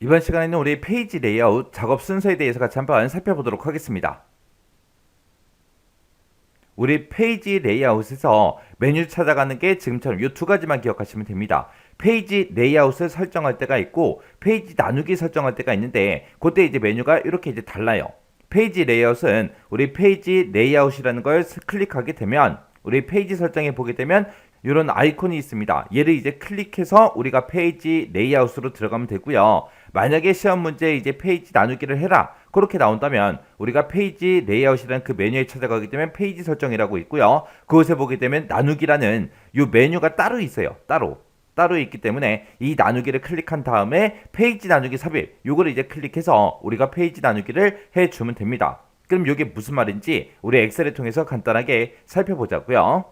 이번 시간에는 우리 페이지 레이아웃 작업 순서에 대해서 같이 한번 살펴보도록 하겠습니다. 우리 페이지 레이아웃에서 메뉴 찾아가는 게 지금처럼 이 두 가지만 기억하시면 됩니다. 페이지 레이아웃을 설정할 때가 있고 페이지 나누기 설정할 때가 있는데 그때 이제 메뉴가 이렇게 이제 달라요. 페이지 레이아웃은 우리 페이지 레이아웃이라는 걸 클릭하게 되면 우리 페이지 설정에 보게 되면 이런 아이콘이 있습니다. 얘를 이제 클릭해서 우리가 페이지 레이아웃으로 들어가면 되고요. 만약에 시험 문제에 이제 페이지 나누기를 해라 그렇게 나온다면 우리가 페이지 레이아웃이라는 그 메뉴에 찾아가게 되면 페이지 설정이라고 있고요. 그곳에 보게 되면 나누기라는 이 메뉴가 따로 있어요. 따로 있기 때문에 이 나누기를 클릭한 다음에 페이지 나누기 삽입 요거를 이제 클릭해서 우리가 페이지 나누기를 해주면 됩니다. 그럼 이게 무슨 말인지 우리 엑셀을 통해서 간단하게 살펴보자고요.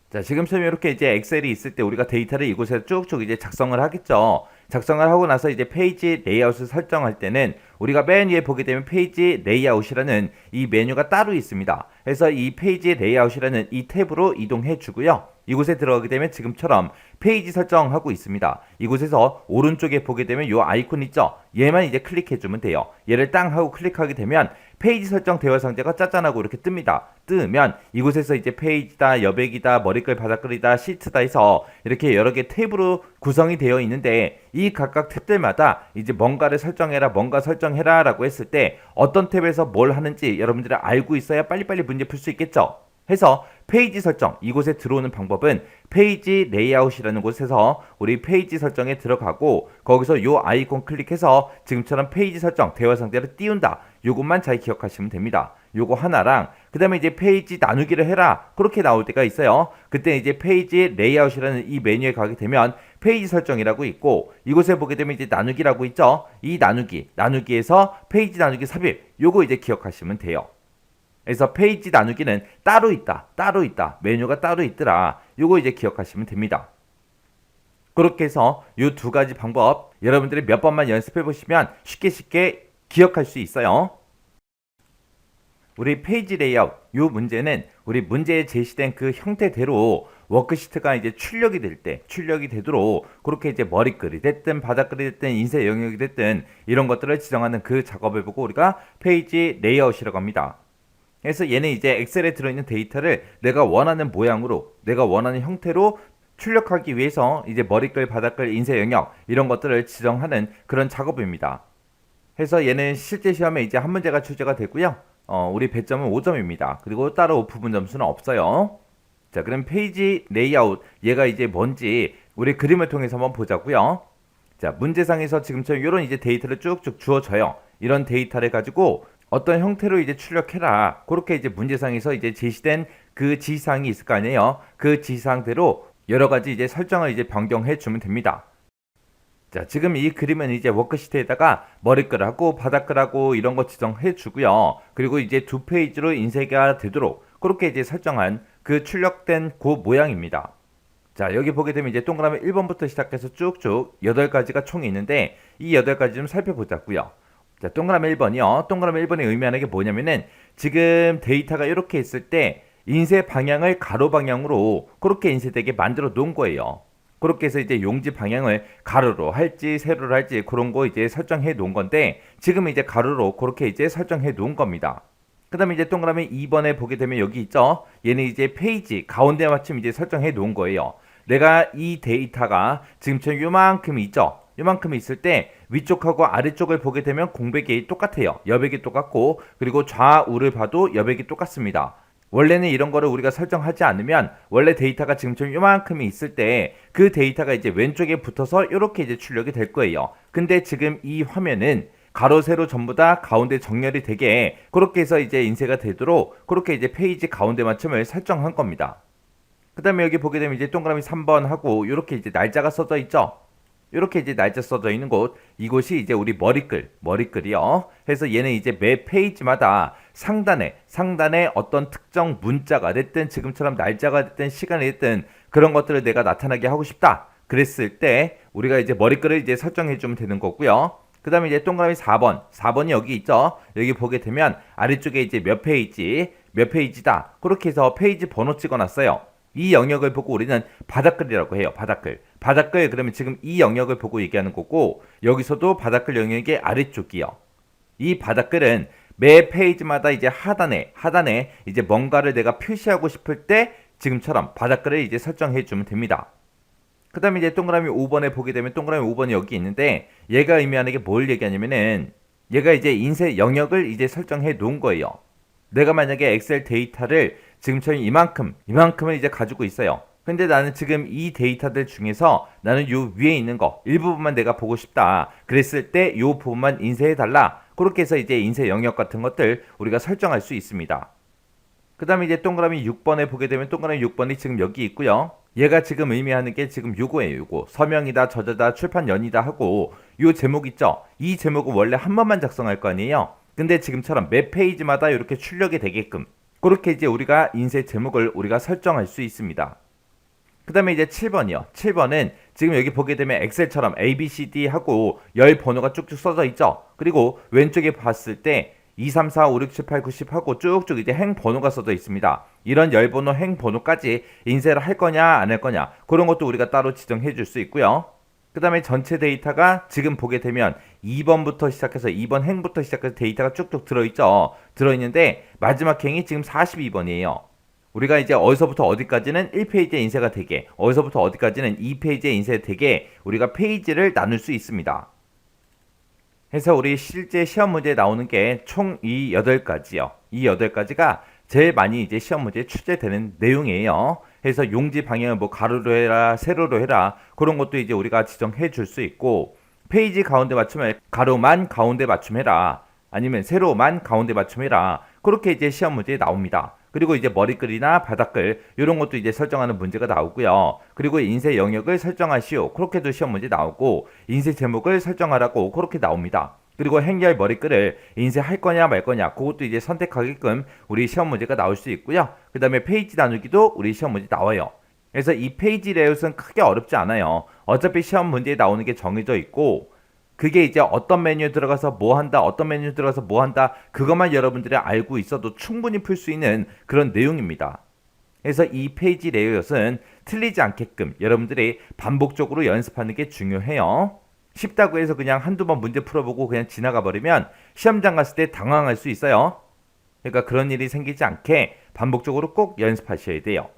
자, 지금처럼 이렇게 이제 엑셀이 있을 때 우리가 데이터를 이곳에 쭉쭉 이제 작성을 하겠죠. 작성을 하고 나서 이제 페이지 레이아웃을 설정할 때는 우리가 맨 위에 보게 되면 페이지 레이아웃이라는 이 메뉴가 따로 있습니다. 그래서 이 페이지 레이아웃이라는 이 탭으로 이동해 주고요. 이곳에 들어가게 되면 지금처럼 페이지 설정하고 있습니다. 이곳에서 오른쪽에 보게 되면 이 아이콘 있죠? 얘만 이제 클릭해 주면 돼요. 얘를 땅 하고 클릭하게 되면 페이지 설정 대화 상자가 짜잔하고 이렇게 뜹니다. 뜨면 이곳에서 이제 페이지다, 여백이다, 머리글, 바닥글이다, 시트다 해서 이렇게 여러 개 탭으로 구성이 되어 있는데 이 각각 탭들마다 이제 뭔가를 설정해라, 뭔가 설정해라 라고 했을 때 어떤 탭에서 뭘 하는지 여러분들이 알고 있어야 빨리빨리 문제 풀 수 있겠죠. 해서 페이지 설정 이곳에 들어오는 방법은 페이지 레이아웃이라는 곳에서 우리 페이지 설정에 들어가고 거기서 요 아이콘 클릭해서 지금처럼 페이지 설정 대화 상대로 띄운다. 요것만 잘 기억하시면 됩니다. 요거 하나랑 그 다음에 이제 페이지 나누기를 해라 그렇게 나올 때가 있어요. 그때 이제 페이지 레이아웃이라는 이 메뉴에 가게 되면 페이지 설정이라고 있고 이곳에 보게 되면 이제 나누기라고 있죠. 이 나누기에서 페이지 나누기 삽입 요거 이제 기억하시면 돼요. 그래서 페이지 나누기는 따로 있다. 메뉴가 따로 있더라. 요거 이제 기억하시면 됩니다. 그렇게 해서 이 두 가지 방법 여러분들이 몇 번만 연습해 보시면 쉽게 기억할 수 있어요. 우리 페이지 레이아웃 요 문제는 우리 문제에 제시된 그 형태대로 워크시트가 이제 출력이 되도록 그렇게 이제 머리글이 됐든 바닥글이 됐든 인쇄 영역이 됐든 이런 것들을 지정하는 그 작업을 보고 우리가 페이지 레이아웃이라고 합니다. 그래서 얘는 이제 엑셀에 들어있는 데이터를 내가 원하는 모양으로, 내가 원하는 형태로 출력하기 위해서 이제 머리글, 바닥글, 인쇄 영역 이런 것들을 지정하는 그런 작업입니다. 해서 얘는 실제 시험에 이제 한 문제가 출제가 되고요. 우리 배점은 5점입니다. 그리고 따로 오프분 점수는 없어요. 자, 그럼 페이지 레이아웃 얘가 이제 뭔지 우리 그림을 통해서 한번 보자고요. 자, 문제상에서 지금처럼 이런 이제 데이터를 쭉쭉 주어져요. 이런 데이터를 가지고 어떤 형태로 이제 출력해라. 그렇게 이제 문제상에서 이제 제시된 그 지시사항이 있을 거 아니에요. 그 지시사항대로 여러 가지 이제 설정을 이제 변경해 주면 됩니다. 자, 지금 이 그림은 이제 워크시트에다가 머리글하고 바닥글하고 이런 거 지정해 주고요. 그리고 이제 두 페이지로 인쇄가 되도록 그렇게 이제 설정한 그 출력된 그 모양입니다. 자, 여기 보게 되면 이제 동그라미 1번부터 시작해서 쭉쭉 8가지가 총이 있는데 이 8가지 좀 살펴보자고요. 자, 동그라미 1번이요. 동그라미 1번이 의미하는 게 뭐냐면은 지금 데이터가 이렇게 있을 때 인쇄 방향을 가로 방향으로 그렇게 인쇄되게 만들어 놓은 거예요. 그렇게 해서 이제 용지 방향을 가로로 할지 세로로 할지 그런 거 이제 설정해 놓은 건데 지금 이제 가로로 그렇게 이제 설정해 놓은 겁니다. 그 다음에 이제 동그라미 2번에 보게 되면 여기 있죠. 얘는 이제 페이지 가운데 맞춤 이제 설정해 놓은 거예요. 내가 이 데이터가 지금처럼 요만큼 있죠. 요만큼 있을 때 위쪽하고 아래쪽을 보게 되면 공백이 똑같아요. 여백이 똑같고 그리고 좌우를 봐도 여백이 똑같습니다. 원래는 이런 거를 우리가 설정하지 않으면 원래 데이터가 지금처럼 요만큼이 있을 때 그 데이터가 이제 왼쪽에 붙어서 이렇게 이제 출력이 될 거예요. 근데 지금 이 화면은 가로 세로 전부 다 가운데 정렬이 되게 그렇게 해서 이제 인쇄가 되도록 그렇게 이제 페이지 가운데 맞춤을 설정한 겁니다. 그 다음에 여기 보게 되면 이제 동그라미 3번 하고 이렇게 이제 날짜가 써져 있죠. 이렇게 이제 날짜 써져 있는 곳 이곳이 이제 우리 머리글이요. 그래서 얘는 이제 매 페이지마다 상단에 어떤 특정 문자가 됐든 지금처럼 날짜가 됐든 시간이 됐든 그런 것들을 내가 나타나게 하고 싶다. 그랬을 때 우리가 이제 머리글을 이제 설정해 주면 되는 거고요. 그 다음에 이제 동그라미 4번이 여기 있죠. 여기 보게 되면 아래쪽에 이제 몇 페이지다. 그렇게 해서 페이지 번호 찍어놨어요. 이 영역을 보고 우리는 바닥글이라고 해요. 바닥글 그러면 지금 이 영역을 보고 얘기하는 거고 여기서도 바닥글 영역의 아래쪽이요. 이 바닥글은 매 페이지마다 이제 하단에 이제 뭔가를 내가 표시하고 싶을 때 지금처럼 바닥글을 이제 설정해 주면 됩니다. 그 다음에 이제 동그라미 5번에 보게 되면 동그라미 5번이 여기 있는데 얘가 의미하는 게 뭘 얘기하냐면은 얘가 이제 인쇄 영역을 이제 설정해 놓은 거예요. 내가 만약에 엑셀 데이터를 지금처럼 이만큼을 이제 가지고 있어요. 근데 나는 지금 이 데이터들 중에서 나는 요 위에 있는 거 일부분만 내가 보고 싶다. 그랬을 때 요 부분만 인쇄해 달라. 그렇게 해서 이제 인쇄 영역 같은 것들 우리가 설정할 수 있습니다. 그 다음에 이제 동그라미 6번에 보게 되면 동그라미 6번이 지금 여기 있고요. 얘가 지금 의미하는 게 지금 요거예요. 요거 서명이다, 저자다, 출판 연이다 하고 요 제목 있죠? 이 제목은 원래 한 번만 작성할 거 아니에요. 근데 지금처럼 매 페이지마다 이렇게 출력이 되게끔 그렇게 이제 우리가 인쇄 제목을 우리가 설정할 수 있습니다. 그 다음에 이제 7번이요. 7번은 지금 여기 보게 되면 엑셀처럼 A, B, C, D 하고 열 번호가 쭉쭉 써져 있죠. 그리고 왼쪽에 봤을 때 2, 3, 4, 5, 6, 7, 8, 9, 10 하고 쭉쭉 이제 행 번호가 써져 있습니다. 이런 열 번호, 행 번호까지 인쇄를 할 거냐 안 할 거냐 그런 것도 우리가 따로 지정해 줄 수 있고요. 그 다음에 전체 데이터가 지금 보게 되면 2번부터 시작해서 2번 행부터 시작해서 데이터가 쭉쭉 들어있죠. 들어있는데 마지막 행이 지금 42번이에요. 우리가 이제 어디서부터 어디까지는 1페이지에 인쇄가 되게 어디서부터 어디까지는 2페이지에 인쇄되게 우리가 페이지를 나눌 수 있습니다. 해서 우리 실제 시험 문제에 나오는 게 총 이 8가지요. 이 8가지가 제일 많이 이제 시험 문제에 출제되는 내용이에요. 해서 용지 방향을 뭐 가로로 해라, 세로로 해라 그런 것도 이제 우리가 지정해 줄 수 있고 페이지 가운데 맞춤을 가로만 가운데 맞춤해라 아니면 세로만 가운데 맞춤해라 그렇게 이제 시험 문제에 나옵니다. 그리고 이제 머리글이나 바닥글 이런 것도 이제 설정하는 문제가 나오고요. 그리고 인쇄 영역을 설정하시오. 그렇게도 시험 문제 나오고 인쇄 제목을 설정하라고 그렇게 나옵니다. 그리고 행렬 머리글을 인쇄할 거냐 말 거냐 그것도 이제 선택하게끔 우리 시험 문제가 나올 수 있고요. 그 다음에 페이지 나누기도 우리 시험 문제 나와요. 그래서 이 페이지 레이아웃은 크게 어렵지 않아요. 어차피 시험 문제에 나오는 게 정해져 있고 그게 이제 어떤 메뉴에 들어가서 뭐 한다, 어떤 메뉴에 들어가서 뭐 한다, 그것만 여러분들이 알고 있어도 충분히 풀 수 있는 그런 내용입니다. 그래서 이 페이지 레이아웃은 틀리지 않게끔 여러분들이 반복적으로 연습하는 게 중요해요. 쉽다고 해서 그냥 한두 번 문제 풀어보고 그냥 지나가 버리면 시험장 갔을 때 당황할 수 있어요. 그러니까 그런 일이 생기지 않게 반복적으로 꼭 연습하셔야 돼요.